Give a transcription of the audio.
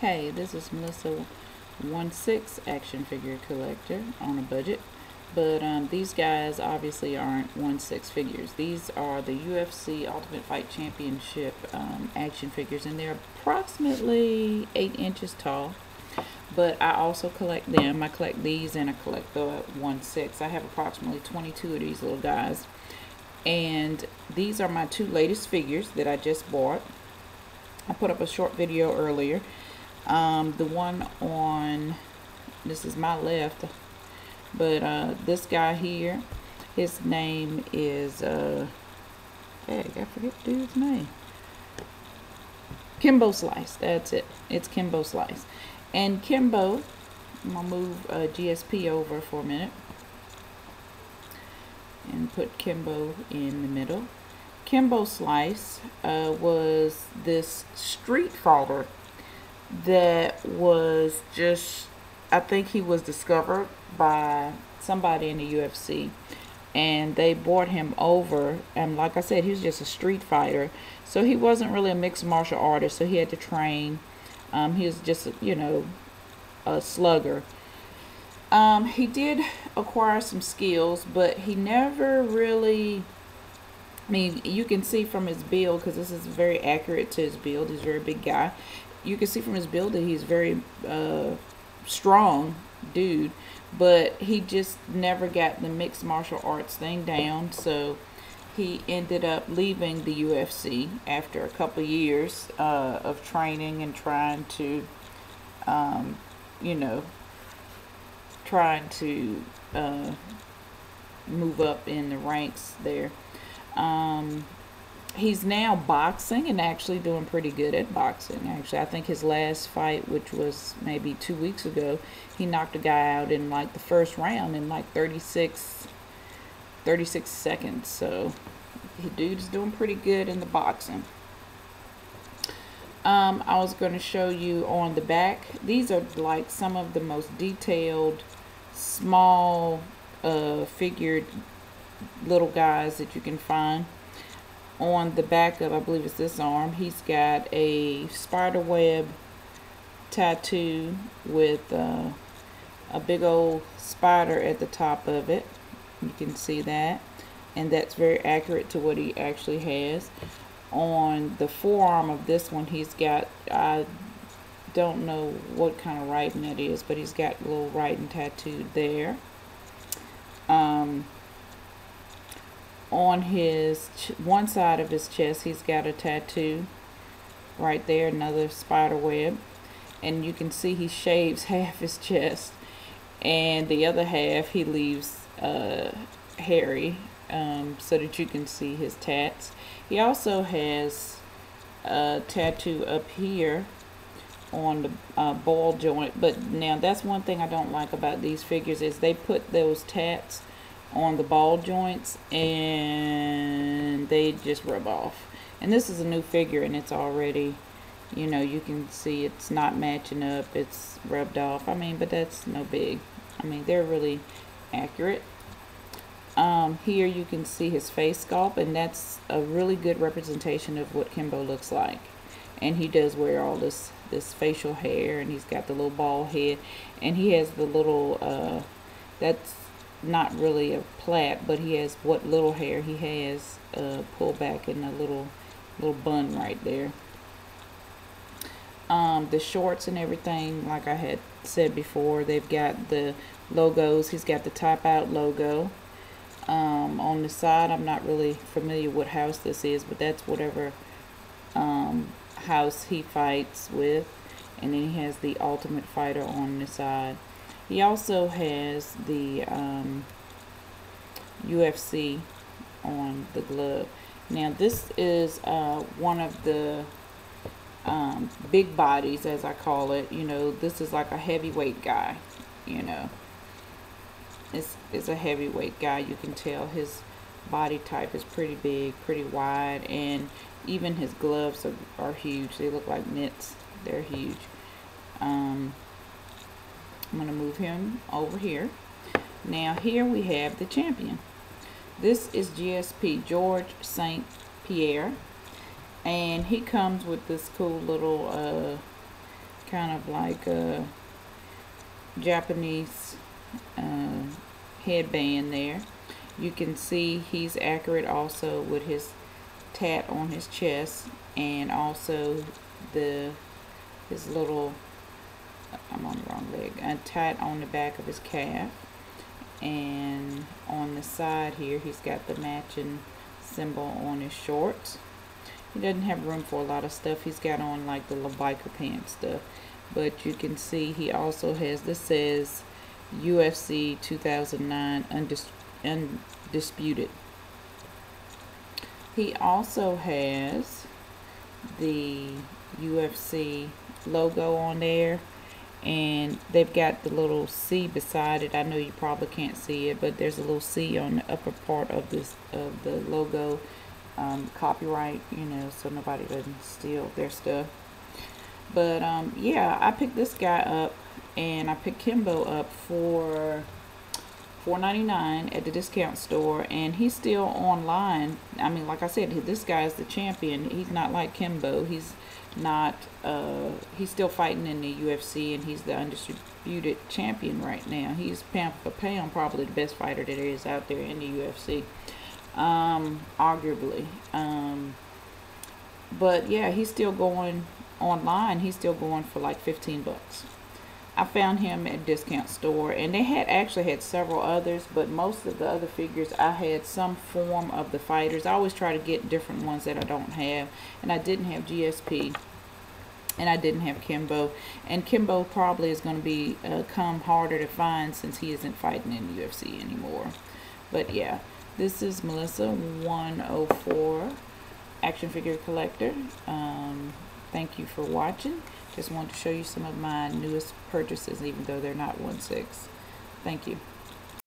Hey, this is Melissa 1/6 action figure collector on a budget. But these guys obviously aren't 1/6 figures. These are the UFC Ultimate Fight Championship action figures, and they're approximately 8 inches tall. But I also collect them. I collect these and I collect the 1/6. I have approximately 22 of these little guys. And these are my two latest figures that I just bought. I put up a short video earlier. The one on, this is my left, but this guy here, his name is, I forget the dude's name. Kimbo Slice, that's it. It's Kimbo Slice. And Kimbo, I'm going to move GSP over for a minute and put Kimbo in the middle. Kimbo Slice was this street fighter that was just, I think he was discovered by somebody in the UFC, and they brought him over, and like I said, he was just a street fighter, so he wasn't really a mixed martial artist, so he had to train. He was just, you know, a slugger. He did acquire some skills, but he never really, I mean, you can see from his build, because this is very accurate to his build. He's a very big guy. You can see from his build that he's very strong dude, but he just never got the mixed martial arts thing down, so he ended up leaving the UFC after a couple years of training and trying to, you know, move up in the ranks there. He's now boxing and actually doing pretty good at boxing. Actually, I think his last fight, which was maybe 2 weeks ago, he knocked a guy out in like the first round in like 36 seconds. So the dude's doing pretty good in the boxing. I was going to show you on the back. These are like some of the most detailed, small, figured little guys that you can find. On the back of, I believe it's this arm, he's got a spider web tattoo with a big old spider at the top of it. You can see that, and that's very accurate to what he actually has. On the forearm of this one, he's got, I don't know what kind of writing that is, but he's got a little writing tattooed there. On his one side of his chest, he's got a tattoo right there, another spider web, and you can see he shaves half his chest, and the other half he leaves hairy, so that you can see his tats. He also has a tattoo up here on the ball joint, but now that's one thing I don't like about these figures, is they put those tats on the ball joints and they just rub off. And this is a new figure, and it's already, you know, you can see it's not matching up, it's rubbed off. I mean, but that's no big. I mean, they're really accurate. Here you can see his face sculpt, and that's a really good representation of what Kimbo looks like. And he does wear all this facial hair, and he's got the little bald head, and he has the little that's not really a plait, but he has what little hair he has pulled back in a little bun right there. The shorts and everything, like I had said before, they've got the logos. He's got the Type Out logo. On the side, I'm not really familiar what house this is, but that's whatever house he fights with. And then he has the Ultimate Fighter on the side. He also has the UFC on the glove. Now this is one of the big bodies, as I call it. You know, this is like a heavyweight guy. You know, it's a heavyweight guy. You can tell his body type is pretty big, pretty wide, and even his gloves are huge. They look like mitts. They're huge. I'm going to move him over here. Now here we have the champion. This is GSP, George St. Pierre. And he comes with this cool little kind of like a Japanese headband there. You can see he's accurate also with his tat on his chest, and also his little, I'm on the wrong leg, a tat on the back of his calf. And on the side here, he's got the matching symbol on his shorts. He doesn't have room for a lot of stuff. He's got on like the little biker pants stuff. But you can see he also has, this says UFC 2009 Undisputed. He also has the UFC logo on there, and they've got the little C beside it. I know you probably can't see it, but there's a little C on the upper part of this of the logo. Copyright, you know, so nobody doesn't steal their stuff. But yeah, I picked this guy up, and I picked Kimbo up for $4.99 at the discount store, and he's still online. I mean, like I said, this guy is the champion. He's not like Kimbo. He's not he's still fighting in the UFC, and he's the undisputed champion right now. He's pound for pound probably the best fighter that there is out there in the UFC, arguably. But yeah, he's still going online. He's still going for like 15 bucks. I found him at a discount store, and they actually had several others, but most of the other figures I had some form of the fighters. I always try to get different ones that I don't have, and I didn't have GSP, and I didn't have Kimbo, and Kimbo probably is going to be come harder to find since he isn't fighting in the UFC anymore. But yeah, this is Melissa 104 Action Figure Collector. Thank you for watching. Just wanted to show you some of my newest purchases, even though they're not 1/6. Thank you.